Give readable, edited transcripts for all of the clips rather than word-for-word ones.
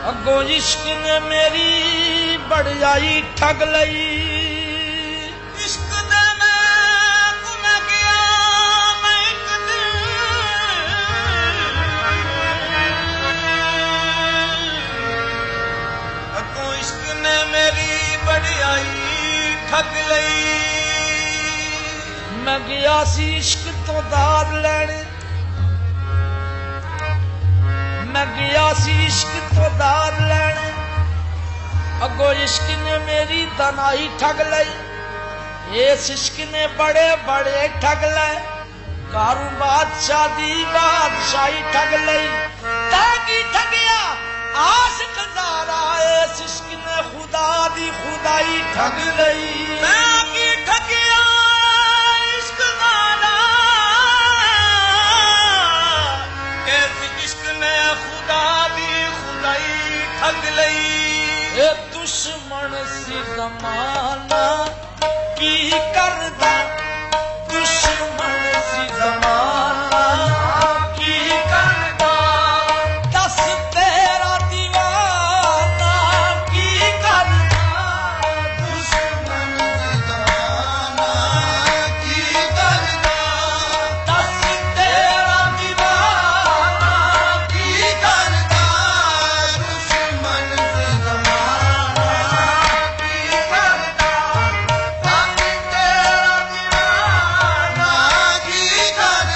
अगो इश्क ने मेरी बढ़ियाई ठग लई। इश्क दे मैं गुम गया मैं एक दिन, अगो इश्क ने मेरी बढ़ियाई ठग लई। मैं गया सी इश्क तो दाद लैने, मैं गया सी इश्क तो दाद लैने, अगो इश्क ने मेरी दनाई ठग लई। इस इश्क ने बड़े बड़े ठग लए, कारू बादशाह दी बादशाही ठग लई। ताकि ठगया आशिक ज़ारा, इस इश्क ने खुदा दी खुदाई ठग लई। ताकि ठगया इश्क ज़ारा, इस इश्क ने खुदा दी खुदाई ठग लई। ए दुश्मन सी ज़माना की करदा, दुश्मन सी ज़माना की करदा, दस तेरा दीवाना की करदा, दुश्मन सी ज़माना की करदा, दस तेरा दीवाना की करदा, दुश्मन सी ज़माना की करदा, दस तेरा दीवाना की करदा।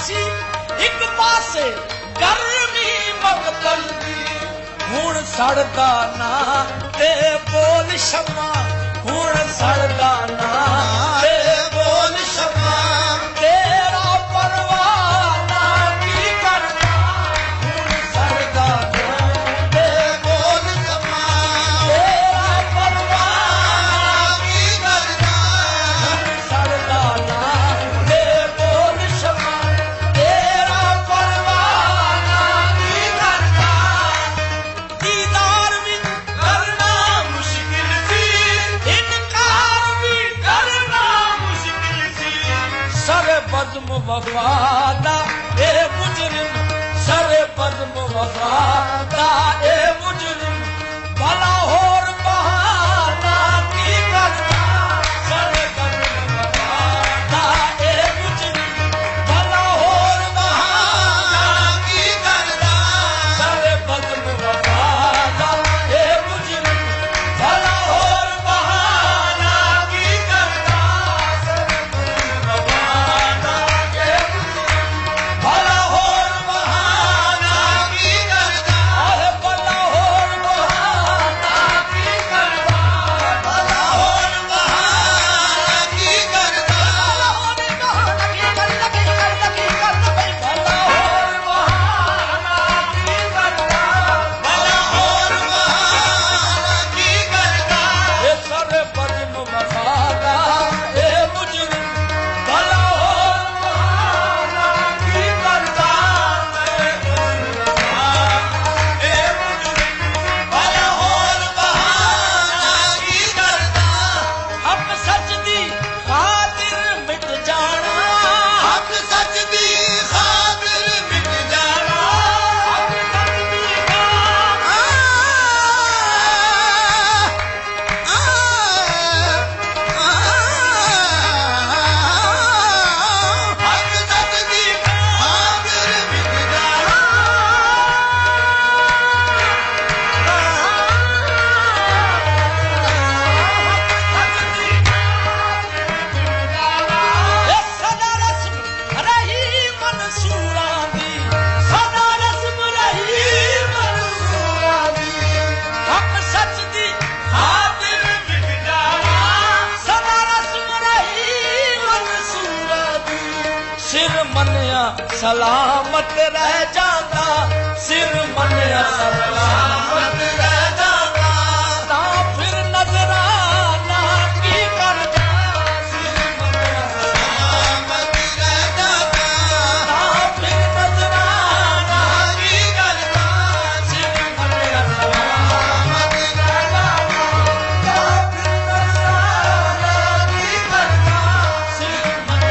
सी एक पासे गर्मी मकतल दी हुण सड़दा ना ते बोल शमा हुण सड़दा ना ते बोल शमा तेरा परवाना की करदा हुण सड़दा ना ते बोल शमा तेरा परवाना की करदा हुण सड़दा ना ते बोल शमा तेरा परवाना की करदा दीदार भी करना मुश्किल सी इनकार भी करना मुश्किल सी सर बज़्म वफादा ए मुजरिम सर बज़्म वफादा ए मुजरिम भला होर बहाना की करदा सर बज़्म वफादा ए मुजरिम भला होर बहाना की करदा सर बज़्म वफादा ए मुजरिम भला होर बहाना की करदा सर बज़्म वफादा ए मुजरिम भला होर बहाना की करदा अरे भला होर बहाना की करदा भला होर बहाना की करदा भला होर बहाना की करदा की करदा की करदा भई भला होर बहाना की करदा भला होर बहाना की करदा ए सर बज़्म वफादा ए मुजरिम भला होर बहाना की करदा सर बज़्म वफादा ए मुजरिम भला होर बहाना की करदा हक सच दी खातिर मिट जाना हक सच दी खातिर मिट जाना हक सच दी हक सच दी खातिर मिट जाना सदा रस्म रही मंसूरां दी सदा रस्म रही मंसूरां दी हक सच दी खातिर मिट जाना सदा रस्म रही मंसूरां दी सिर मन्निया सलामत रह जांदा सिर मन्निया सलामत रह जांदा तां फिर नजराना की करदा सिर मन्निया सलामत रह जांदा तां फिर नजराना की करदा सिर मन्निया सलामत रह जांदा तां फिर नजराना की करदा सिर मन्निया सलामत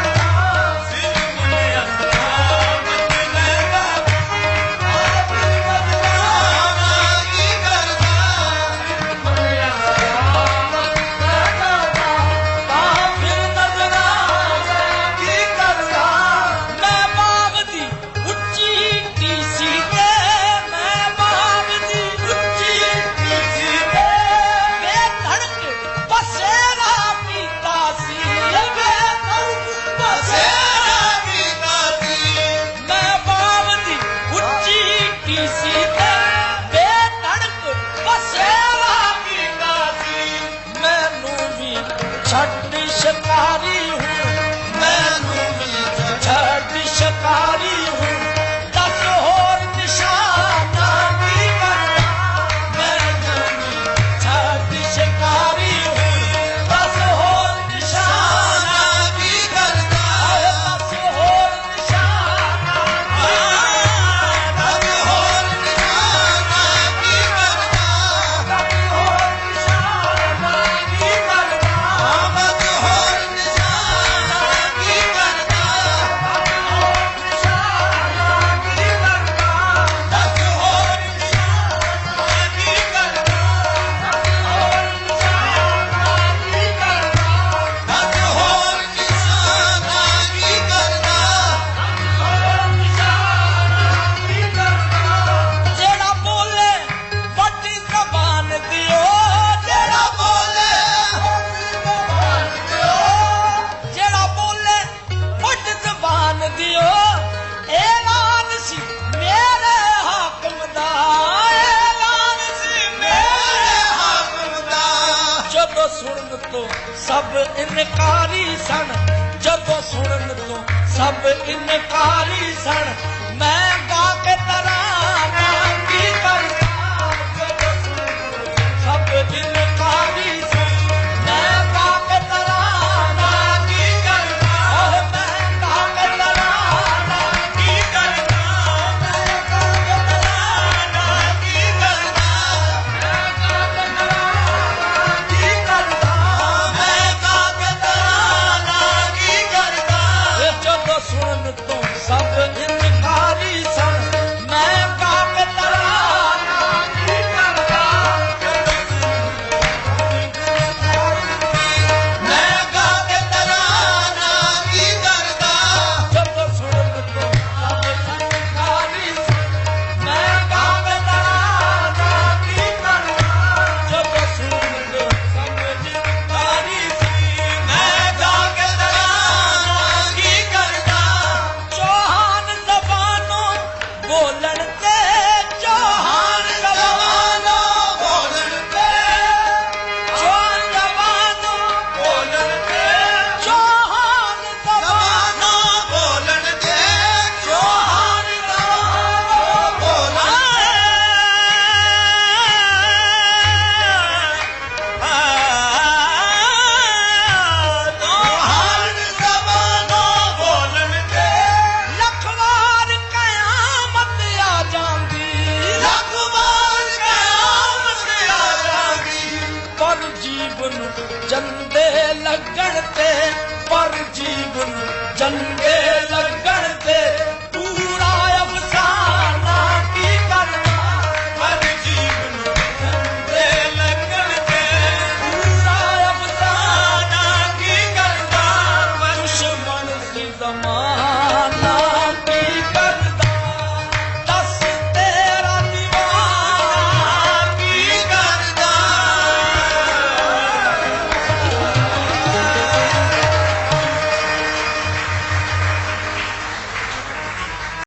रह जांदा तो सब इनकारी सन, जदों सुनन तो सब इनकारी सन। मैं